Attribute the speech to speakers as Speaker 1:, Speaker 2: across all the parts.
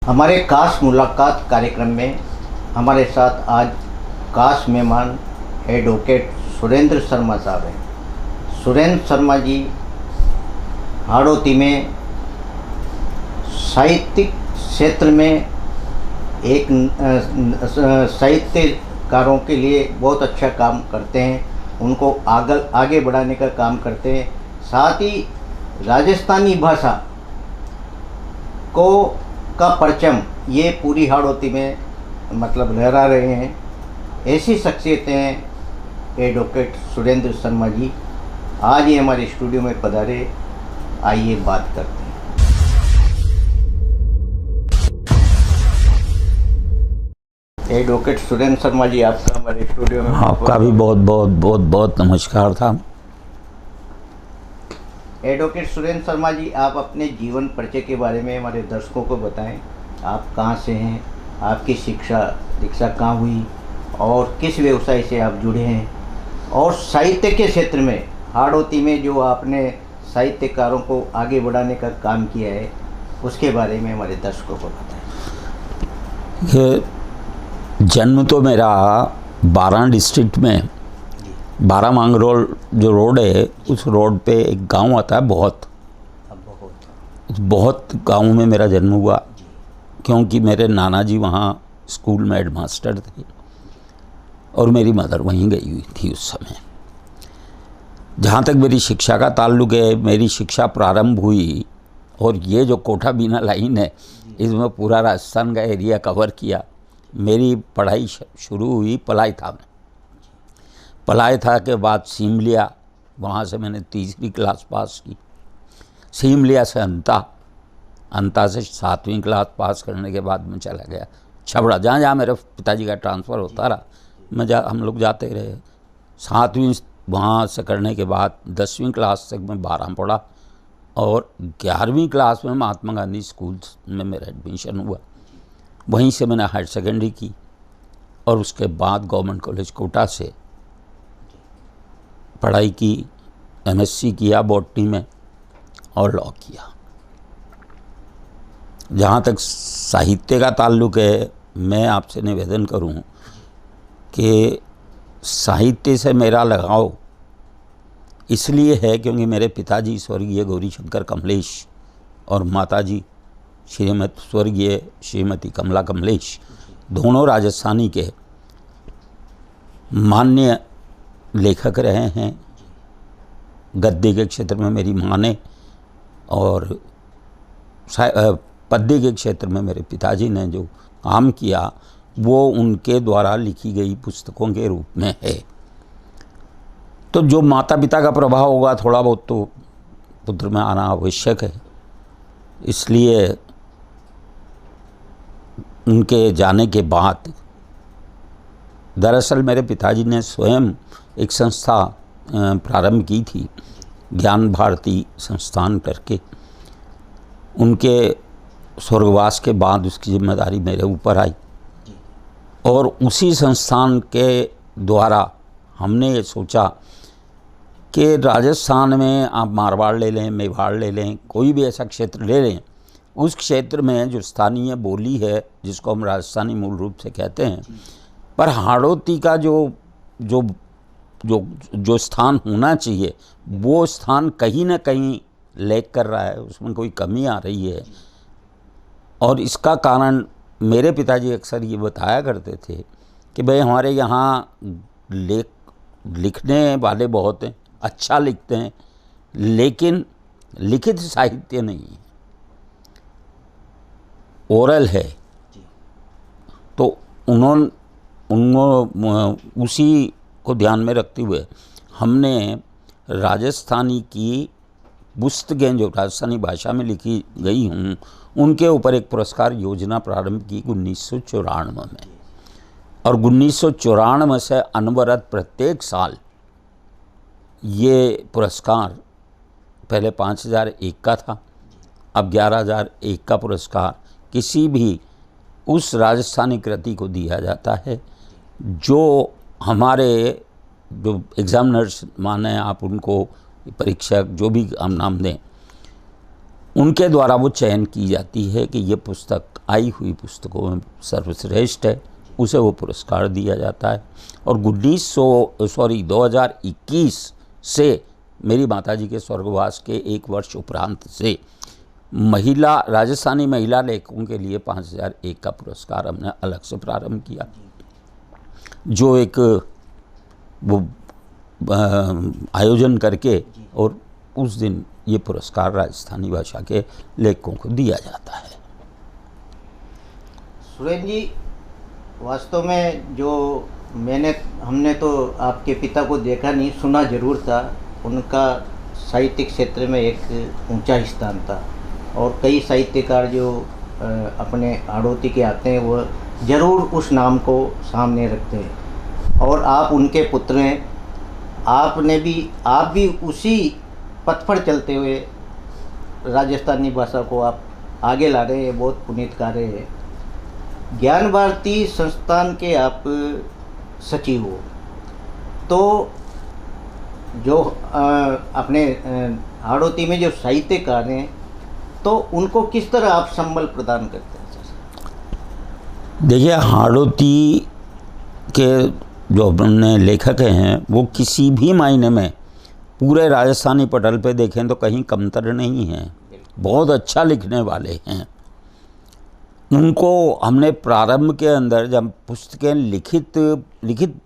Speaker 1: हमारे खास मुलाकात कार्यक्रम में हमारे साथ आज खास मेहमान एडवोकेट सुरेंद्र शर्मा साहब हैं। सुरेंद्र शर्मा जी हाड़ौती में साहित्यिक क्षेत्र में एक साहित्यकारों के लिए बहुत अच्छा काम करते हैं, उनको आगे बढ़ाने का काम करते हैं। साथ ही राजस्थानी भाषा का परचम ये पूरी हाड़ौती में मतलब लहरा रहे हैं। ऐसी शख्सियतें हैं एडवोकेट सुरेंद्र शर्मा जी। आज ये हमारे स्टूडियो में पधारे, आइए बात करते हैं। एडवोकेट सुरेंद्र शर्मा जी, आपका हमारे स्टूडियो में
Speaker 2: आपका भी बहुत बहुत बहुत बहुत नमस्कार था।
Speaker 1: एडवोकेट सुरेंद्र शर्मा जी, आप अपने जीवन परिचय के बारे में हमारे दर्शकों को बताएं। आप कहाँ से हैं, आपकी शिक्षा दीक्षा कहाँ हुई और किस व्यवसाय से आप जुड़े हैं, और साहित्य के क्षेत्र में हाड़ौती में जो आपने साहित्यकारों को आगे बढ़ाने का काम किया है उसके बारे में हमारे दर्शकों को बताएं।
Speaker 2: ये जन्म तो मेरा बारां डिस्ट्रिक्ट में बारा मांगरोल जो रोड है उस रोड पे एक गांव आता है बहुत गांव में मेरा जन्म हुआ, क्योंकि मेरे नाना जी वहाँ स्कूल में हेडमास्टर थे और मेरी मदर वहीं गई हुई थी उस समय। जहाँ तक मेरी शिक्षा का ताल्लुक है, मेरी शिक्षा प्रारंभ हुई, और ये जो कोठा बीना लाइन है इसमें पूरा राजस्थान का एरिया कवर किया। मेरी पढ़ाई शुरू हुई पलायथा में। पलायथा के बाद सीमलिया, वहाँ से मैंने तीसरी क्लास पास की। सीमलिया से अंता से 7वीं क्लास पास करने के बाद मैं चला गया छबड़ा, जहाँ जहाँ मेरे पिताजी का ट्रांसफ़र होता रहा हम लोग जाते रहे। 7वीं वहाँ से करने के बाद 10वीं क्लास तक मैं बारां पढ़ा, और 11वीं क्लास में महात्मा गांधी स्कूल में मेरा एडमिशन हुआ। वहीं से मैंने हायर सेकेंडरी की, और उसके बाद गवर्नमेंट कॉलेज कोटा से पढ़ाई की, एमएससी किया बॉटनी में और लॉ किया। जहाँ तक साहित्य का ताल्लुक है, मैं आपसे निवेदन करूँ कि साहित्य से मेरा लगाव इसलिए है क्योंकि मेरे पिताजी स्वर्गीय गौरीशंकर कमलेश और माताजी स्वर्गीय श्रीमती कमला कमलेश दोनों राजस्थानी के मान्य लेखक रहे हैं। गद्य के क्षेत्र में मेरी माँ ने, और पद्य के क्षेत्र में मेरे पिताजी ने जो काम किया वो उनके द्वारा लिखी गई पुस्तकों के रूप में है। तो जो माता पिता का प्रभाव होगा थोड़ा बहुत तो पुत्र में आना आवश्यक है। इसलिए उनके जाने के बाद दरअसल मेरे पिताजी ने स्वयं एक संस्था प्रारंभ की थी, ज्ञान भारती संस्थान करके। उनके स्वर्गवास के बाद उसकी जिम्मेदारी मेरे ऊपर आई, और उसी संस्थान के द्वारा हमने ये सोचा कि राजस्थान में आप मारवाड़ ले लें, मेवाड़ ले लें, कोई भी ऐसा क्षेत्र ले लें, उस क्षेत्र में जो स्थानीय बोली है जिसको हम राजस्थानी मूल रूप से कहते हैं, पर हाड़ौती का जो स्थान होना चाहिए वो स्थान कहीं ना कहीं लैग कर रहा है, उसमें कोई कमी आ रही है। और इसका कारण मेरे पिताजी अक्सर ये बताया करते थे कि भाई हमारे यहाँ लिखने वाले बहुत हैं, अच्छा लिखते हैं, लेकिन लिखित साहित्य नहीं है, ओरल है। तो उन्होंने उसी को ध्यान में रखते हुए हमने राजस्थानी की पुस्तकें जो राजस्थानी भाषा में लिखी गई हूँ उनके ऊपर एक पुरस्कार योजना प्रारंभ की 1994 में, और 1994 से अनवरत प्रत्येक साल ये पुरस्कार, पहले 5001 का था, अब 11001 का पुरस्कार किसी भी उस राजस्थानी कृति को दिया जाता है जो हमारे जो एग्जामिनर्स माने आप उनको, परीक्षक जो भी हम नाम दें, उनके द्वारा वो चयन की जाती है कि ये पुस्तक आई हुई पुस्तकों में सर्वश्रेष्ठ है, उसे वो पुरस्कार दिया जाता है। और 2021 से मेरी माताजी के स्वर्गवास के 1 वर्ष उपरांत से राजस्थानी महिला लेखकों के लिए 5001 का पुरस्कार हमने अलग से प्रारंभ किया, जो एक वो आयोजन करके, और उस दिन ये पुरस्कार राजस्थानी भाषा के लेखकों को दिया जाता है।
Speaker 1: सुरेंद्र जी, वास्तव में जो हमने तो आपके पिता को देखा नहीं, सुना जरूर था। उनका साहित्यिक क्षेत्र में एक ऊंचा स्थान था, और कई साहित्यकार जो अपने हाड़ौती के आते हैं वो ज़रूर उस नाम को सामने रखते हैं, और आप उनके पुत्र हैं। आप भी उसी पथ पर चलते हुए राजस्थानी भाषा को आप आगे ला रहे हैं, बहुत पुनीत कार्य है। ज्ञान भारती संस्थान के आप सचिव हो, तो जो अपने हाड़ौती में जो साहित्यकार हैं, तो उनको किस तरह आप संबल प्रदान करते हैं?
Speaker 2: देखिए, हाड़ौती के जो अपने लेखक हैं वो किसी भी मायने में पूरे राजस्थानी पटल पे देखें तो कहीं कमतर नहीं हैं, बहुत अच्छा लिखने वाले हैं। उनको हमने प्रारंभ के अंदर जब पुस्तकें लिखित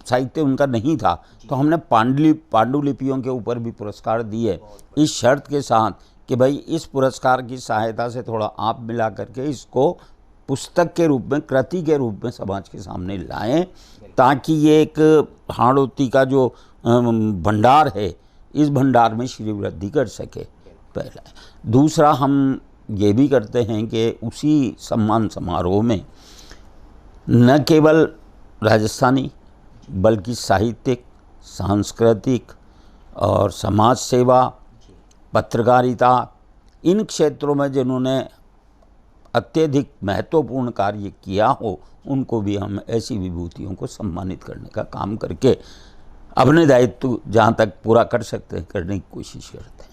Speaker 2: साहित्य उनका नहीं था, तो हमने पांडुलिपियों के ऊपर भी पुरस्कार दिए, इस शर्त के साथ कि भाई इस पुरस्कार की सहायता से थोड़ा आप मिला करके इसको पुस्तक के रूप में, कृति के रूप में समाज के सामने लाएं, ताकि ये एक हाड़ौती का जो भंडार है, इस भंडार में श्री वृद्धि कर सके, पहला। दूसरा, हम ये भी करते हैं कि उसी सम्मान समारोह में न केवल राजस्थानी बल्कि साहित्यिक, सांस्कृतिक और समाज सेवा, पत्रकारिता, इन क्षेत्रों में जिन्होंने अत्यधिक महत्वपूर्ण कार्य किया हो, उनको भी हम ऐसी विभूतियों को सम्मानित करने का काम करके अपने दायित्व जहाँ तक पूरा कर सकते हैं करने की कोशिश करते हैं।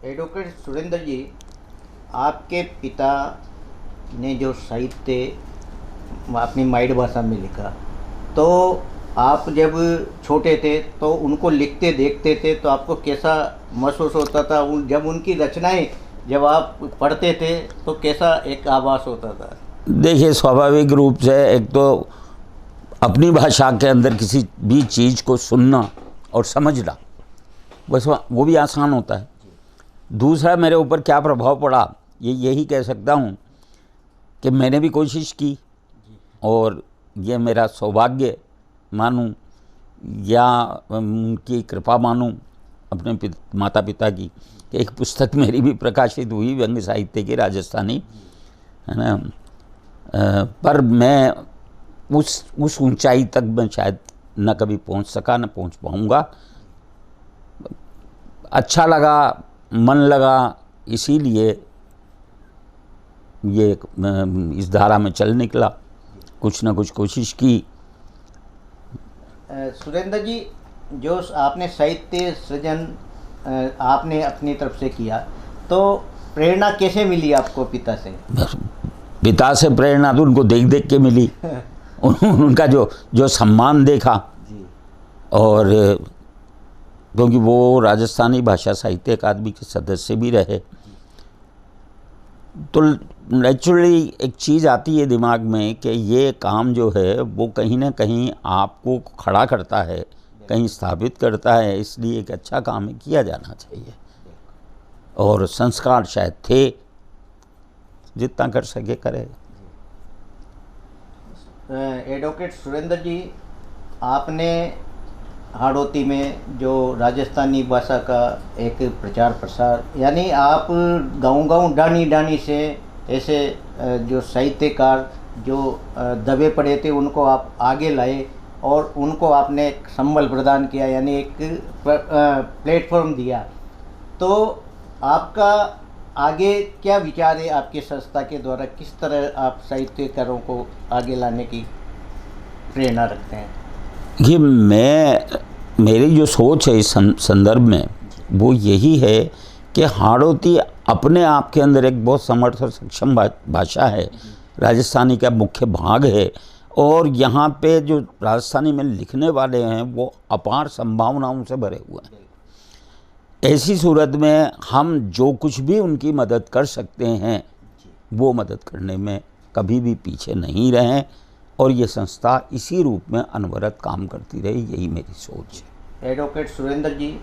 Speaker 1: एडवोकेट सुरेंद्र जी, आपके पिता ने जो साहित्य अपनी माइड भाषा में लिखा, तो आप जब छोटे थे तो उनको लिखते देखते थे, तो आपको कैसा महसूस होता था? जब उनकी रचनाएं जब आप पढ़ते थे तो कैसा एक आभास होता था?
Speaker 2: देखिए, स्वाभाविक रूप से एक तो अपनी भाषा के अंदर किसी भी चीज़ को सुनना और समझना, बस वो भी आसान होता है। दूसरा, मेरे ऊपर क्या प्रभाव पड़ा, यही कह सकता हूँ कि मैंने भी कोशिश की, और ये मेरा सौभाग्य मानूं या उनकी कृपा मानूं अपने माता पिता की, कि एक पुस्तक मेरी भी प्रकाशित हुई व्यंग्य साहित्य की, राजस्थानी, है ना। पर मैं उस ऊंचाई तक मैं शायद न कभी पहुंच सका, न पहुंच पाऊंगा। अच्छा लगा, मन लगा, इसीलिए ये इस धारा में चल निकला, कुछ न कुछ कोशिश की।
Speaker 1: सुरेंद्र जी, जो आपने साहित्य सृजन आपने अपनी तरफ से किया, तो प्रेरणा कैसे मिली आपको पिता से?
Speaker 2: पिता से प्रेरणा तो उनको देख देख के मिली। उनका जो सम्मान देखा
Speaker 1: जी।
Speaker 2: और क्योंकि वो राजस्थानी भाषा साहित्य अकादमी के सदस्य भी रहे, तो नेचुरली एक चीज़ आती है दिमाग में कि ये काम जो है वो कहीं ना कहीं आपको खड़ा करता है, कहीं स्थापित करता है, इसलिए एक अच्छा काम है, किया जाना चाहिए। और संस्कार शायद थे, जितना कर सके करे।
Speaker 1: एडवोकेट सुरेंद्र जी, आपने हाड़ौती में जो राजस्थानी भाषा का एक प्रचार प्रसार, यानी आप गांव-गांव, डानी से ऐसे जो साहित्यकार जो दबे पड़े थे उनको आप आगे लाए, और उनको आपने एक संबल प्रदान किया, यानी एक प्लेटफॉर्म दिया। तो आपका आगे क्या विचार है? आपकी संस्था के द्वारा किस तरह आप साहित्यकारों को आगे लाने की प्रेरणा रखते हैं?
Speaker 2: ये मेरी जो सोच है इस संदर्भ में वो यही है कि हाड़ौती अपने आप के अंदर एक बहुत समर्थ और सक्षम भाषा है, राजस्थानी का मुख्य भाग है, और यहाँ पे जो राजस्थानी में लिखने वाले हैं वो अपार संभावनाओं से भरे हुए हैं। ऐसी सूरत में हम जो कुछ भी उनकी मदद कर सकते हैं वो मदद करने में कभी भी पीछे नहीं रहें, और ये संस्था इसी रूप में अनवरत काम करती रही, यही मेरी सोच है।
Speaker 1: एडवोकेट सुरेंद्र जी,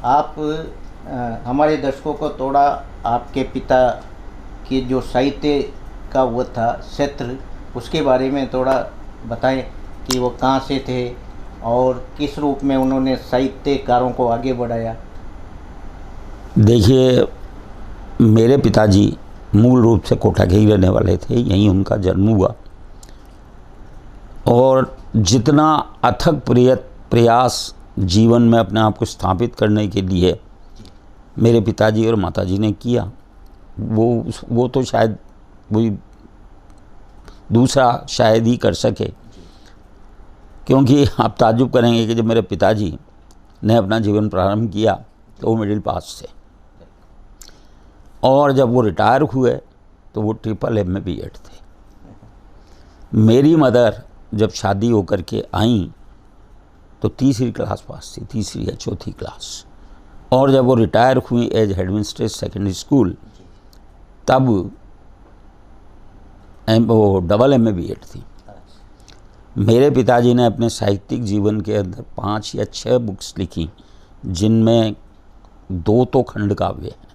Speaker 1: आप हमारे दर्शकों को थोड़ा आपके पिता की जो साहित्य का वो था क्षेत्र, उसके बारे में थोड़ा बताएं कि वो कहाँ से थे और किस रूप में उन्होंने साहित्यकारों को आगे बढ़ाया।
Speaker 2: देखिए, मेरे पिताजी मूल रूप से कोटा के ही रहने वाले थे, यहीं उनका जन्म हुआ, और जितना अथक प्रयास जीवन में अपने आप को स्थापित करने के लिए मेरे पिताजी और माताजी ने किया, वो तो शायद कोई दूसरा शायद ही कर सके, क्योंकि आप ताज्जुब करेंगे कि जब मेरे पिताजी ने अपना जीवन प्रारंभ किया तो वो मिडिल पास थे, और जब वो रिटायर हुए तो वो MMA में B.Ed थे। मेरी मदर जब शादी होकर के आई तो तीसरी क्लास पास थी, तीसरी या चौथी क्लास, और जब वो रिटायर हुई एज हेडमिस्ट्रेस सेकेंडरी स्कूल तब वो MMA B.Ed थी। मेरे पिताजी ने अपने साहित्यिक जीवन के अंदर 5 या 6 बुक्स लिखी, जिनमें 2 तो खंड काव्य हैं,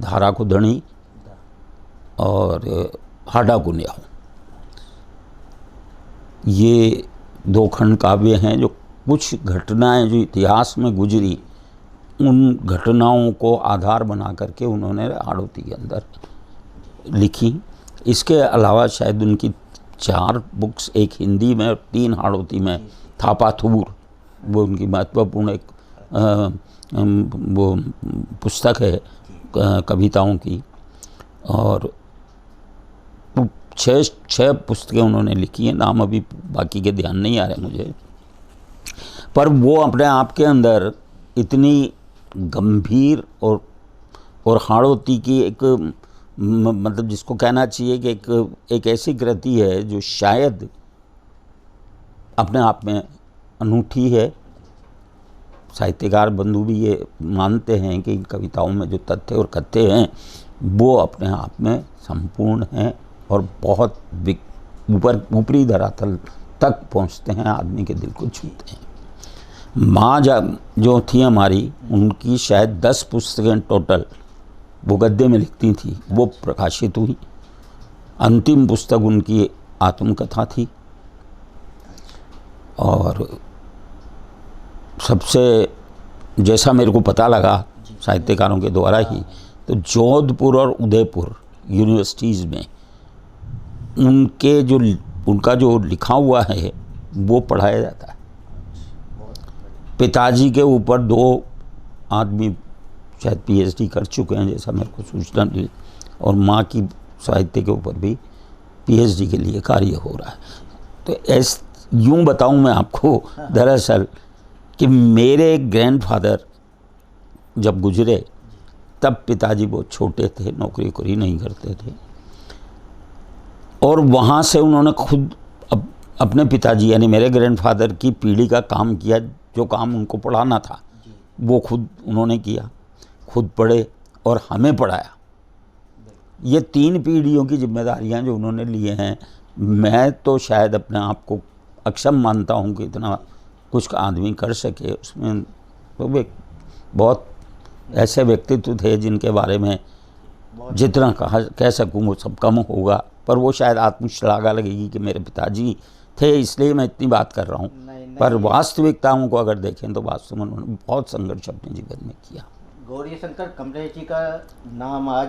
Speaker 2: धारा को धनी और हाडा को न्याहू। ये 2 खंड काव्य हैं जो कुछ घटनाएं जो इतिहास में गुजरी, उन घटनाओं को आधार बना करके उन्होंने हाड़ौती के अंदर लिखी। इसके अलावा शायद उनकी 4 बुक्स, एक हिंदी में और 3 हाड़ौती में, थापाथूर वो उनकी महत्वपूर्ण एक वो पुस्तक है कविताओं की, और 6 पुस्तकें उन्होंने लिखी हैं, नाम अभी बाकी के ध्यान नहीं आ रहे मुझे, पर वो अपने आप के अंदर इतनी गंभीर और हाड़ौती की एक मतलब जिसको कहना चाहिए कि एक ऐसी कृति है जो शायद अपने आप में अनूठी है। साहित्यकार बंधु भी ये मानते हैं कि इन कविताओं में जो तथ्य और कथ्य हैं वो अपने आप में संपूर्ण हैं और बहुत ऊपरी धरातल तक पहुंचते हैं, आदमी के दिल को छूते हैं। माँ जो थी हमारी, उनकी शायद 10 पुस्तकें टोटल वो गद्य में लिखती थी, वो प्रकाशित हुई। अंतिम पुस्तक उनकी आत्मकथा थी, और सबसे जैसा मेरे को पता लगा साहित्यकारों के द्वारा ही, तो जोधपुर और उदयपुर यूनिवर्सिटीज़ में उनका जो लिखा हुआ है वो पढ़ाया जाता है। पिताजी के ऊपर 2 आदमी शायद PhD कर चुके हैं, जैसा मेरे को सूचना मिली, और माँ की साहित्य के ऊपर भी PhD के लिए कार्य हो रहा है। तो यूँ बताऊँ मैं आपको दरअसल कि मेरे ग्रैंडफादर जब गुजरे तब पिताजी बहुत छोटे थे, नौकरी नहीं करते थे, और वहाँ से उन्होंने खुद अपने पिताजी यानी मेरे ग्रैंडफादर की पीढ़ी का काम किया। जो काम उनको पढ़ाना था वो खुद उन्होंने किया, खुद पढ़े और हमें पढ़ाया। ये 3 पीढ़ियों की जिम्मेदारियां जो उन्होंने लिए हैं, मैं तो शायद अपने आप को अक्षम मानता हूं कि इतना कुछ आदमी कर सके। उसमें तो बहुत ऐसे व्यक्तित्व थे जिनके बारे में जितना कह सकूं वो सब कम होगा, पर वो शायद आत्मश्लाघा लगेगी कि मेरे पिताजी थे इसलिए मैं इतनी बात कर रहा हूँ। पर वास्तविकताओं को अगर देखें तो वास्तव में उन्होंने बहुत संघर्ष अपने जीवन में किया।
Speaker 1: गौरी शंकर कमरेश जी का नाम आज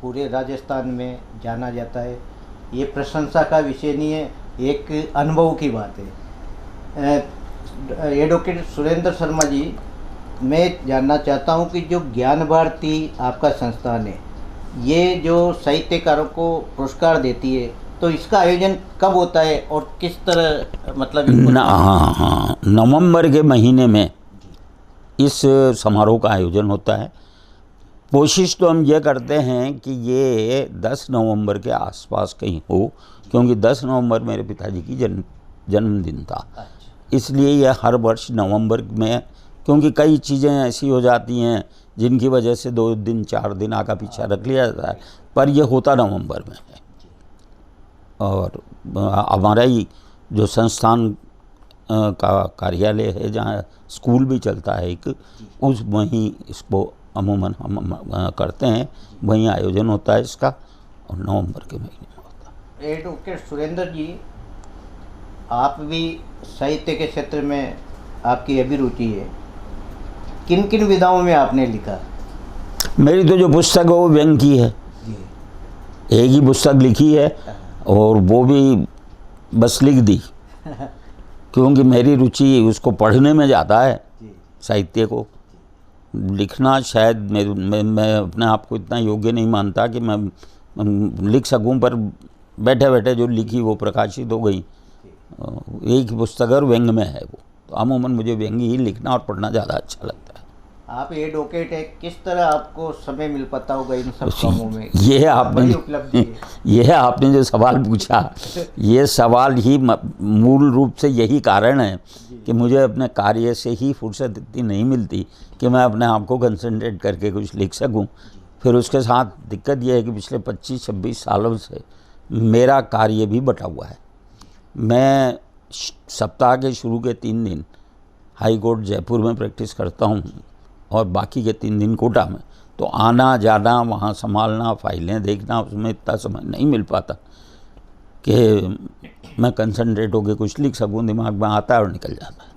Speaker 1: पूरे राजस्थान में जाना जाता है। ये प्रशंसा का विषय नहीं है, एक अनुभव की बात है। एडवोकेट सुरेंद्र शर्मा जी, मैं जानना चाहता हूं कि जो ज्ञान भारती आपका संस्थान है, ये जो साहित्यकारों को पुरस्कार देती है, तो इसका आयोजन कब होता है और किस तरह मतलब
Speaker 2: हाँ, नवंबर के महीने में इस समारोह का आयोजन होता है। कोशिश तो हम ये करते हैं कि ये 10 नवंबर के आसपास कहीं हो, क्योंकि 10 नवंबर मेरे पिताजी की जन्मदिन था। इसलिए यह हर वर्ष नवंबर में, क्योंकि कई चीज़ें ऐसी हो जाती हैं जिनकी वजह से 2 दिन 4 दिन आगे पीछे रख लिया जाता है, पर यह होता नवंबर में है। और हमारा ही जो संस्थान का कार्यालय है, जहाँ स्कूल भी चलता है एक, उस वहीं इसको अमूमन हम करते हैं, वहीं आयोजन होता है इसका, और नवंबर के महीने में होता है।
Speaker 1: एडवोकेट सुरेंद्र जी, आप भी साहित्य के क्षेत्र में आपकी अभी रुचि है, किन किन विधाओं में आपने लिखा?
Speaker 2: मेरी तो जो पुस्तक है वो व्यंग की है, एक ही पुस्तक लिखी है, और वो भी बस लिख दी क्योंकि मेरी रुचि उसको पढ़ने में ज़्यादा है, साहित्य को। लिखना शायद मैं अपने आप को इतना योग्य नहीं मानता कि मैं लिख सकूं, पर बैठे बैठे जो लिखी वो प्रकाशित हो गई। एक पुस्तक और व्यंग में है वो, तो अमूमन मुझे व्यंग ही लिखना और पढ़ना ज़्यादा अच्छा लगता है।
Speaker 1: आप एडवोकेट है, किस तरह आपको समय मिल पाता होगा इन सब कामों में?
Speaker 2: यह आपने जो सवाल पूछा, ये सवाल ही मूल रूप से यही कारण है कि मुझे अपने कार्य से ही फुर्सत इतनी नहीं मिलती कि मैं अपने आप को कंसंट्रेट करके कुछ लिख सकूं। फिर उसके साथ दिक्कत यह है कि पिछले 25-26 सालों से मेरा कार्य भी बटा हुआ है। मैं सप्ताह के शुरू के 3 दिन हाई कोर्ट जयपुर में प्रैक्टिस करता हूं, और बाकी के 3 दिन कोटा में। तो आना जाना, वहाँ संभालना, फाइलें देखना, उसमें इतना समय नहीं मिल पाता कि मैं कंसंट्रेट होकर कुछ लिख सकूं। दिमाग में आता है और निकल जाता है।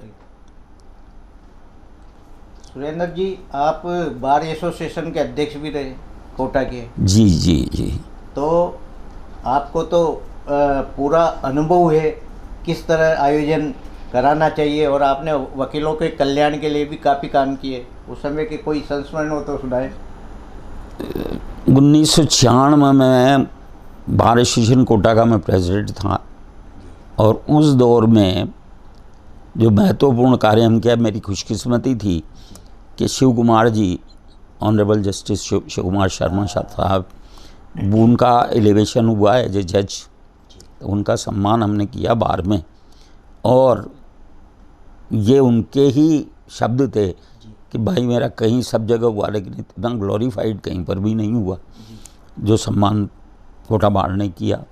Speaker 1: सुरेंद्र जी, आप बार एसोसिएशन के अध्यक्ष भी रहे कोटा के।
Speaker 2: जी जी जी।
Speaker 1: तो आपको तो पूरा अनुभव है किस तरह आयोजन कराना चाहिए, और आपने वकीलों के कल्याण के लिए भी काफ़ी काम किए। उस समय के कोई संस्मरण हो तो सुनाए।
Speaker 2: 1996 में मैं बार एसोसिएशन कोटा का मैं प्रेसिडेंट था, और उस दौर में जो महत्वपूर्ण कार्य हम किया, मेरी खुशकिस्मती थी कि शिव कुमार जी, ऑनरेबल जस्टिस शिव कुमार शर्मा साहब, उनका एलिवेशन हुआ है एज ए जज, तो उनका सम्मान हमने किया बार में। और ये उनके ही शब्द थे कि भाई मेरा कहीं सब जगह हुआ, लेकिन इतना ग्लोरीफाइड कहीं पर भी नहीं हुआ जो सम्मान कोटा बार ने किया।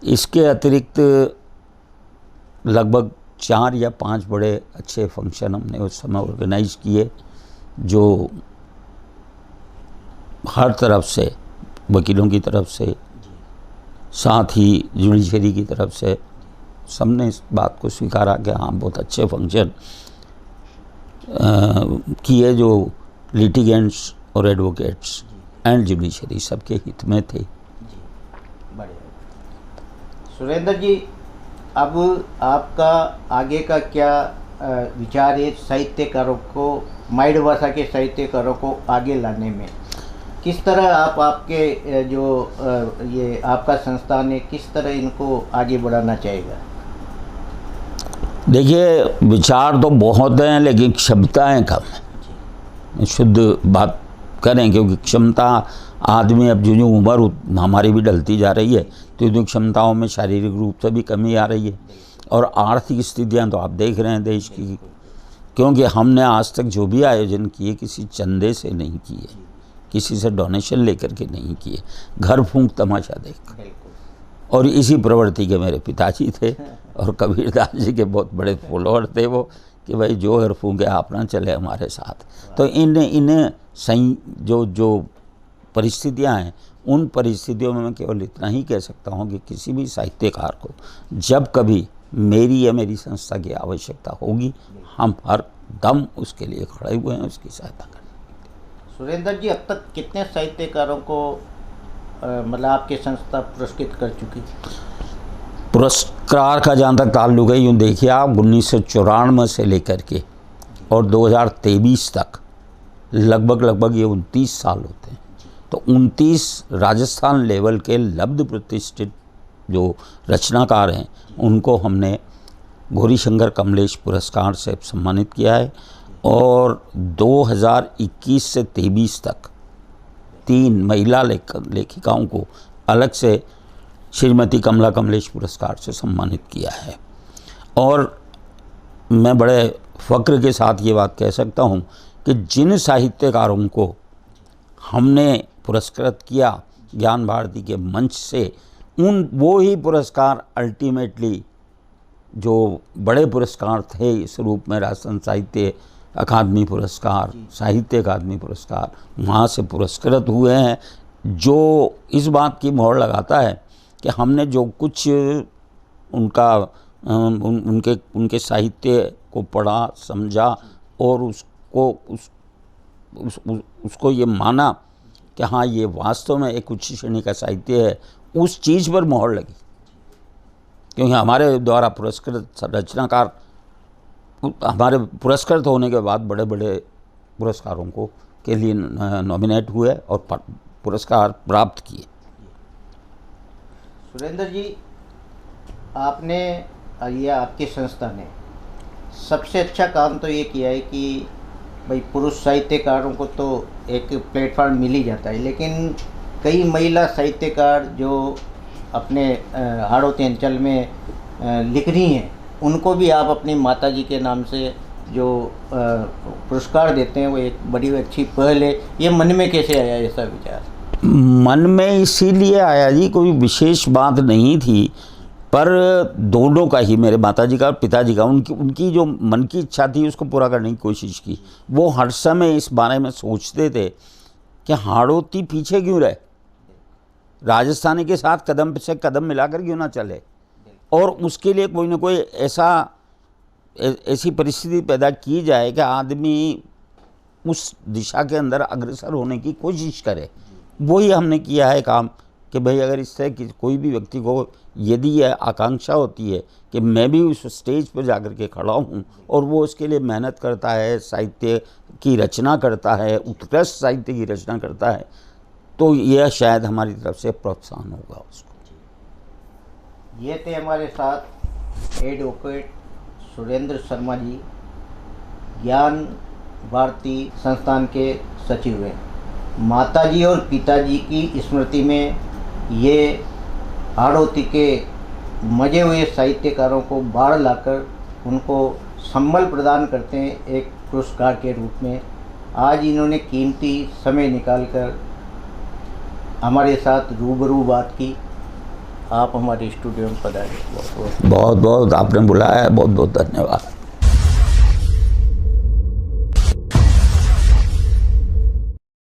Speaker 2: इसके अतिरिक्त लगभग 4 या 5 बड़े अच्छे फंक्शन हमने उस समय ऑर्गेनाइज किए, जो हर तरफ से, वकीलों की तरफ से, साथ ही जुडिशरी की तरफ से, सबने इस बात को स्वीकारा कि हाँ बहुत अच्छे फंक्शन किए, जो लिटिगेंट्स और एडवोकेट्स एंड जुडिशरी सबके हित में थे।
Speaker 1: सुरेंद्र जी, अब आपका आगे का क्या विचार है साहित्यकारों को, माइड भाषा के साहित्यकारों को आगे लाने में? किस तरह आप आपके जो ये आपका संस्थान है, किस तरह इनको आगे बढ़ाना चाहेगा?
Speaker 2: देखिए, विचार तो बहुत हैं, लेकिन क्षमताएं कम हैं। शुद्ध बात करें, क्योंकि क्षमता आदमी, अब जो उम्र हमारी भी ढलती जा रही है, तो इन क्षमताओं में शारीरिक रूप से भी कमी आ रही है। और आर्थिक स्थितियां तो आप देख रहे हैं देश की, क्योंकि हमने आज तक जो भी आयोजन किए किसी चंदे से नहीं किए, किसी से डोनेशन लेकर के नहीं किए, घर फूंक तमाशा देख। और इसी प्रवृत्ति के मेरे पिताजी थे, और कबीरदास जी के बहुत बड़े फॉलोअर थे वो, कि भाई जो घर फूंके आप ना चले हमारे साथ। तो इन्हें सही जो परिस्थितियां हैं, उन परिस्थितियों में मैं केवल इतना ही कह सकता हूं कि किसी भी साहित्यकार को जब कभी मेरी या मेरी संस्था की आवश्यकता होगी, हम हर दम उसके लिए खड़े हुए हैं, उसकी सहायता करें।
Speaker 1: सुरेंद्र जी, अब तक कितने साहित्यकारों को मतलब आपकी संस्था पुरस्कृत कर चुकी?
Speaker 2: पुरस्कार का जहाँ तक ताल्लुक है, यूँ देखिए आप, 1994 से लेकर के और 2023 तक लगभग ये 29 साल होते हैं। तो 29 राजस्थान लेवल के लब्ध प्रतिष्ठित जो रचनाकार हैं, उनको हमने गौरी शंकर कमलेश पुरस्कार से सम्मानित किया है। और 2021 से 23 तक 3 महिला लेखिकाओं को अलग से श्रीमती कमला कमलेश पुरस्कार से सम्मानित किया है। और मैं बड़े फ़क्र के साथ ये बात कह सकता हूँ कि जिन साहित्यकारों को हमने पुरस्कृत किया ज्ञान भारती के मंच से, वो ही पुरस्कार अल्टीमेटली जो बड़े पुरस्कार थे इस रूप में राजस्थान साहित्य अकादमी पुरस्कार, साहित्य अकादमी पुरस्कार, वहाँ से पुरस्कृत हुए हैं, जो इस बात की मोहर लगाता है कि हमने जो कुछ उनके साहित्य को पढ़ा, समझा और उसको ये माना कि हाँ ये वास्तव में एक उच्च श्रेणी का साहित्य है, उस चीज़ पर मोहर लगी। क्योंकि हमारे द्वारा पुरस्कृत रचनाकार हमारे पुरस्कृत होने के बाद बड़े बड़े पुरस्कारों को के लिए नॉमिनेट हुए और पुरस्कार प्राप्त किए।
Speaker 1: सुरेंद्र जी, आपने या आपकी संस्था ने सबसे अच्छा काम तो ये किया है कि भाई पुरुष साहित्यकारों को तो एक प्लेटफॉर्म मिल ही जाता है, लेकिन कई महिला साहित्यकार जो अपने हाड़ौती अंचल में लिख रही हैं, उनको भी आप अपनी माताजी के नाम से जो पुरस्कार देते हैं, वो एक बड़ी अच्छी पहल है। ये मन में कैसे आया ऐसा विचार?
Speaker 2: मन में इसीलिए आया जी, कोई विशेष बात नहीं थी, पर दोनों का ही, मेरे माताजी का और पिताजी का, उनकी जो मन की इच्छा थी उसको पूरा करने की कोशिश की। वो हर समय इस बारे में सोचते थे कि हाड़ौती पीछे क्यों रहे, राजस्थानी के साथ कदम से कदम मिलाकर क्यों ना चले, और उसके लिए कोई ना कोई ऐसी परिस्थिति पैदा की जाए कि आदमी उस दिशा के अंदर अग्रसर होने की कोशिश करे। वही हमने किया है काम कि भाई अगर इस तरह की कोई भी व्यक्ति को यदि यह आकांक्षा होती है कि मैं भी उस स्टेज पर जाकर के खड़ा हूँ और वो उसके लिए मेहनत करता है, साहित्य की रचना करता है, उत्कृष्ट साहित्य की रचना करता है, तो यह शायद हमारी तरफ से प्रोत्साहन होगा उसको।
Speaker 1: ये थे हमारे साथ एडवोकेट सुरेंद्र शर्मा जी, ज्ञान भारती संस्थान के सचिव हैं। माताजी और पिताजी की स्मृति में ये हाड़ौती के मजे हुए साहित्यकारों को बाढ़ लाकर उनको संबल प्रदान करते हैं एक पुरस्कार के रूप में। आज इन्होंने कीमती समय निकालकर हमारे साथ रूबरू बात की। आप हमारे स्टूडियो में पधारे, बहुत बहुत
Speaker 2: आपने बुलाया है, बहुत बहुत धन्यवाद।